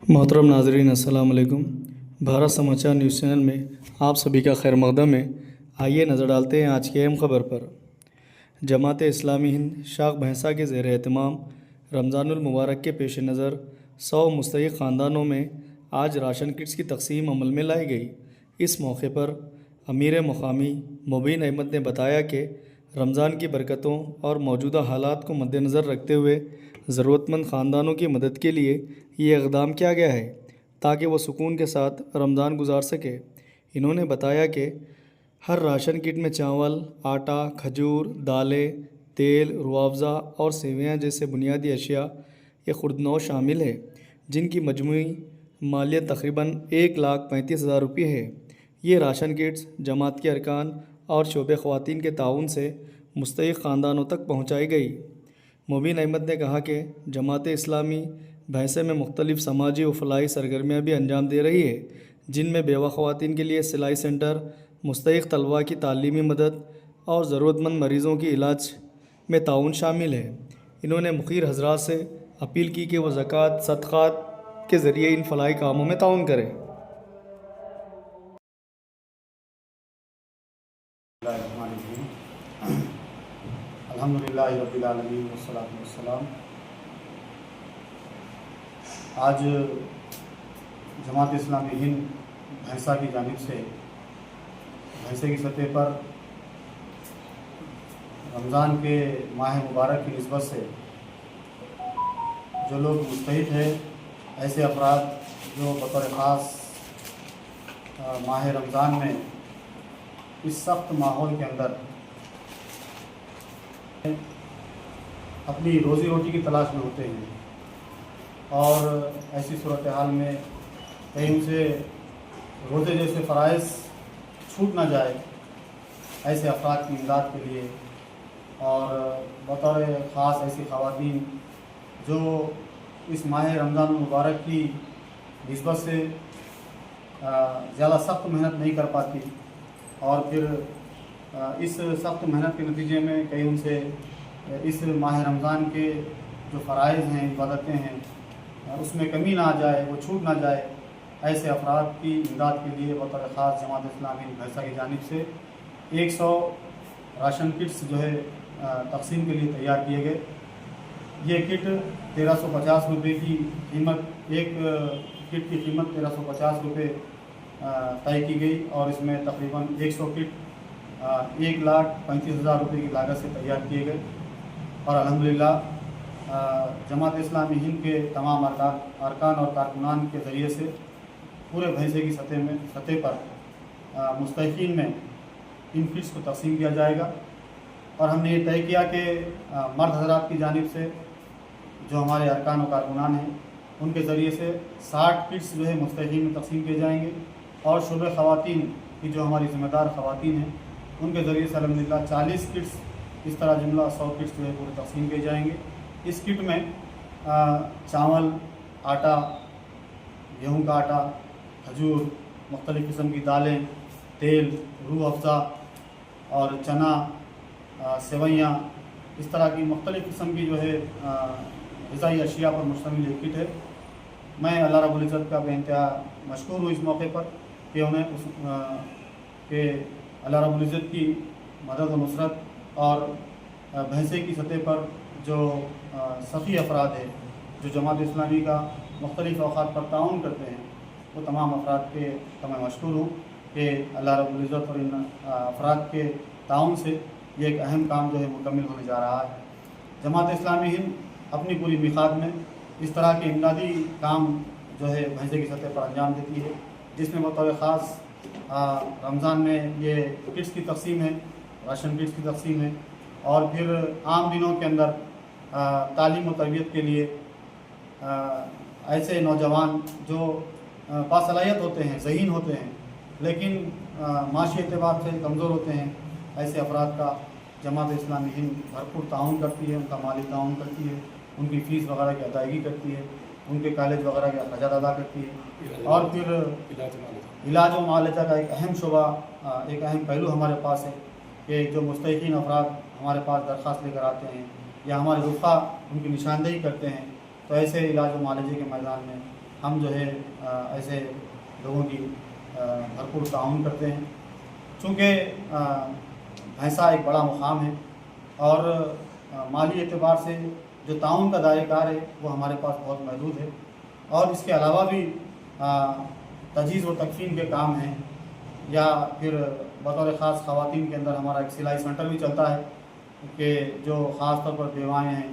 محترم ناظرین السلام علیکم۔ بھارت سماچار نیوز چینل میں آپ سبھی کا خیر مقدم ہے۔ آئیے نظر ڈالتے ہیں آج کی اہم خبر پر۔ جماعت اسلامی ہند شاخ بھینسہ کے زیر اہتمام رمضان المبارک کے پیش نظر 100 مستحق خاندانوں میں آج راشن کٹس کی تقسیم عمل میں لائی گئی۔ اس موقع پر امیر مقامی مبین احمد نے بتایا کہ رمضان کی برکتوں اور موجودہ حالات کو مد نظر رکھتے ہوئے ضرورت مند خاندانوں کی مدد کے لیے یہ اقدام کیا گیا ہے تاکہ وہ سکون کے ساتھ رمضان گزار سکے۔ انہوں نے بتایا کہ ہر راشن کٹ میں چاول، آٹا، کھجور، دالیں، تیل، روح افزا اور سیویاں جیسے بنیادی اشیاء یہ خوردنوش شامل ہے، جن کی مجموعی مالیت تقریباً 1,35,000 روپے ہے۔ یہ راشن کٹس جماعت کے ارکان اور شعبہ خواتین کے تعاون سے مستحق خاندانوں تک پہنچائی گئی۔ مبین احمد نے کہا کہ جماعت اسلامی بھینسے میں مختلف سماجی و فلاحی سرگرمیاں بھی انجام دے رہی ہے، جن میں بیوہ خواتین کے لیے سلائی سینٹر، مستحق طلباء کی تعلیمی مدد اور ضرورت مند مریضوں کی علاج میں تعاون شامل ہے۔ انہوں نے مخیر حضرات سے اپیل کی کہ وہ زکوٰۃ، صدقات کے ذریعے ان فلاحی کاموں میں تعاون کریں۔ الحمدللہ رب العالمین والصلاۃ والسلام۔ آج جماعت اسلامی ہند بھینسہ کی جانب سے بھینسے کی سطح پر رمضان کے ماہ مبارک کی نسبت سے جو لوگ مستحق ہیں، ایسے افراد جو بطور خاص ماہ رمضان میں اس سخت ماحول کے اندر اپنی روزی روٹی کی تلاش میں ہوتے ہیں اور ایسی صورتحال میں کہیں ان سے روزے جیسے فرائض چھوٹ نہ جائے، ایسے افراد کی امداد کے لیے اور بطور خاص ایسی خواتین جو اس ماہ رمضان المبارک کی نسبت سے زیادہ سخت محنت نہیں کر پاتی اور پھر اس سخت محنت کے نتیجے میں کہیں ان سے اس ماہ رمضان کے جو فرائض ہیں، عبادتیں ہیں، اس میں کمی نہ آ جائے، وہ چھوٹ نہ جائے، ایسے افراد کی امداد کے لیے بطور خاص جماعت اسلامی بھینسہ کی جانب سے 100 راشن کٹس جو ہے تقسیم کے لیے تیار کیے گئے۔ یہ کٹ 1,350 روپے کی قیمت، ایک کٹ کی قیمت 1,350 روپے طے کی گئی اور اس میں تقریباً 100 کٹ 1,35,000 روپے کی لاگت سے تیار کیے گئے اور الحمدللہ جماعت اسلامی ہند کے تمام ارکان اور کارکنان کے ذریعے سے پورے بھینسے کی سطح پر مستحقین میں ان کٹس کو تقسیم کیا جائے گا اور ہم نے یہ طے کیا کہ مرد حضرات کی جانب سے جو ہمارے ارکان و کارکنان ہیں ان کے ذریعے سے 60 کٹس جو ہے مستحقین میں تقسیم کیے جائیں گے اور شعبہ خواتین کی جو ہماری ذمہ دار خواتین ہیں ان کے ذریعے سے الحمدللہ 40 کٹس، اس طرح جملہ 100 کٹس جو ہے پورے تقسیم کیے جائیں گے۔ اس کٹ میں چاول، آٹا، گیہوں کا آٹا، کھجور، مختلف قسم کی دالیں، تیل، روح افزا اور چنا، سیویاں، اس طرح کی مختلف قسم کی جو ہے غذائی اشیاء پر مشتمل یہ کٹ ہے۔ میں اللہ رب العزت کا بے انتہا مشکور ہوں اس موقع پر کہ کہ اللہ رب العزت کی مدد و نصرت اور بھینسے کی سطح پر جو سخی افراد ہیں جو جماعت اسلامی کا مختلف اوقات پر تعاون کرتے ہیں، وہ تمام افراد کے میں مشکور ہوں کہ اللہ رب العزت اور ان افراد کے تعاون سے یہ ایک اہم کام جو ہے مکمل ہونے جا رہا ہے۔ جماعت اسلامی ہند اپنی پوری میقات میں اس طرح کے امدادی کام جو ہے بھینسے کی سطح پر انجام دیتی ہے، جس میں بطور خاص رمضان میں یہ کٹس کی تقسیم ہے، راشن کٹس کی تقسیم ہے اور پھر عام دنوں کے اندر تعلیم و تربیت کے لیے ایسے نوجوان جو باصلاحیت ہوتے ہیں، ذہین ہوتے ہیں لیکن معاشی اعتبار سے کمزور ہوتے ہیں، ایسے افراد کا جماعت اسلامی ہند بھرپور تعاون کرتی ہے، ان کا مالی تعاون کرتی ہے، ان کی فیس وغیرہ کی ادائیگی کرتی ہے، ان کے کالج وغیرہ کے اخراجات ادا کرتی ہے اور پھر علاج و معالجہ کا ایک اہم شعبہ، ایک اہم پہلو ہمارے پاس ہے کہ جو مستحقین افراد ہمارے پاس درخواست لے کر آتے ہیں یا ہمارے رفقا ان کی نشاندہی کرتے ہیں، تو ایسے علاج و معالجے کے میدان میں ہم جو ہے ایسے لوگوں کی بھرپور تعاون کرتے ہیں. چونکہ بھینسا ایک بڑا مقام ہے اور مالی اعتبار سے جو تعاون کا دائرہ کار ہے وہ ہمارے پاس بہت محدود ہے. اور اس کے علاوہ بھی تجہیز و تکفین کے کام ہیں یا پھر بطور خاص خواتین کے اندر ہمارا ایک سلائی سینٹر بھی چلتا ہے کہ جو خاص طور پر بیوائیں ہیں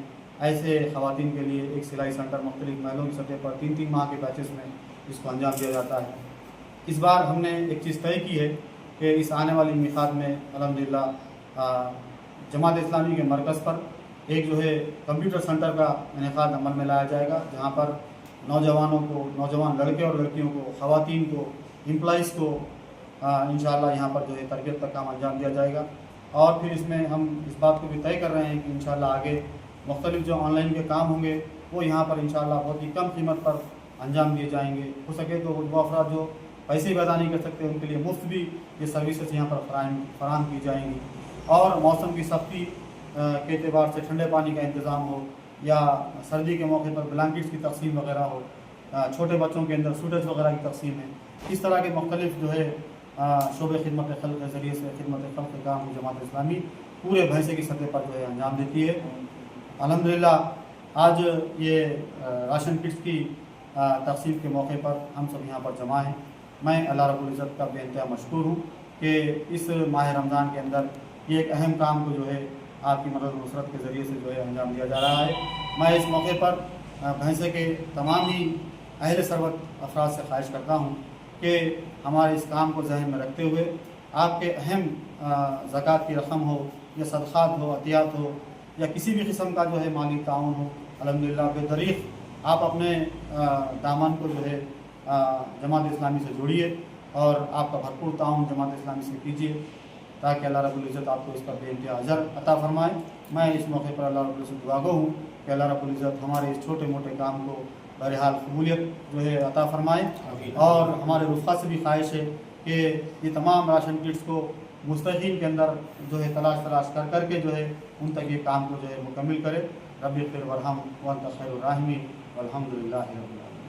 ایسے خواتین کے لیے ایک سلائی سینٹر مختلف محلوں کی سطح پر 3 ماہ کے بیچز میں اس کو انجام دیا جاتا ہے. اس بار ہم نے ایک چیز طے کی ہے کہ اس آنے والی میقات میں الحمدللہ جماعت اسلامی کے مرکز پر ایک جو ہے کمپیوٹر سینٹر کا انعقاد عمل میں لایا جائے گا, جہاں پر نوجوانوں کو, نوجوان لڑکے اور لڑکیوں کو, خواتین کو, امپلائیز کو انشاءاللہ یہاں پر جو ہے تربیت کا کام انجام دیا جائے گا. اور پھر اس میں ہم اس بات کو بھی طے کر رہے ہیں کہ انشاءاللہ آگے مختلف جو آن لائن کے کام ہوں گے وہ یہاں پر انشاءاللہ بہت ہی کم قیمت پر انجام دیے جائیں گے. ہو سکے تو وہ افراد جو پیسے بھی ادا نہیں کر سکتے ان کے لیے مفت بھی یہ سروسز یہاں پر فراہم کی جائیں گی. اور موسم کی سختی کے اعتبار سے ٹھنڈے پانی کا انتظام ہو یا سردی کے موقع پر بلانکٹس کی تقسیم وغیرہ ہو, چھوٹے بچوں کے اندر سوٹرز وغیرہ کی تقسیم ہے, اس طرح کے مختلف جو ہے شعبہ خدمت خلق کے ذریعے سے خدمت خلق کے کام جماعت اسلامی پورے بھینسے کی سطح پر جو ہے انجام دیتی ہے. الحمدللہ آج یہ راشن کٹس کی تقسیم کے موقع پر ہم سب یہاں پر جمع ہیں. میں اللہ رب العزت کا بے انتہا مشکور ہوں کہ اس ماہ رمضان کے اندر یہ ایک اہم کام کو جو ہے آپ کی مدد و نصرت کے ذریعے سے جو ہے انجام دیا جا رہا ہے. میں اس موقع پر بھینسے کے تمام ہی اہل ثروت افراد سے خواہش کرتا ہوں کہ ہمارے اس کام کو ذہن میں رکھتے ہوئے آپ کے اہم زکوٰۃ کی رقم ہو یا صدقات ہو, عطیات ہو یا کسی بھی قسم کا جو ہے مالی تعاون ہو, الحمدللہ بے دریغ آپ اپنے دامن کو جو ہے جماعت اسلامی سے جوڑیے اور آپ کا بھرپور تعاون جماعت اسلامی سے کیجیے تاکہ اللہ رب العزت آپ کو اس کا بے انتہا اجر عطا فرمائے. میں اس موقع پر اللہ رب العزت دعا گو ہوں کہ اللہ رب العزت ہمارے اس چھوٹے موٹے کام کو بہرحال قبولیت جو ہے عطا فرمائے. اور ہمارے رفقا سے بھی خواہش ہے کہ یہ تمام راشن کٹس کو مستحقین کے اندر جو ہے تلاش کر کے جو ہے ان تک یہ کام کو جو ہے مکمل کرے. رب اغفر وارحم وانت خیر الراحمین والحمد للہ رب العالمین.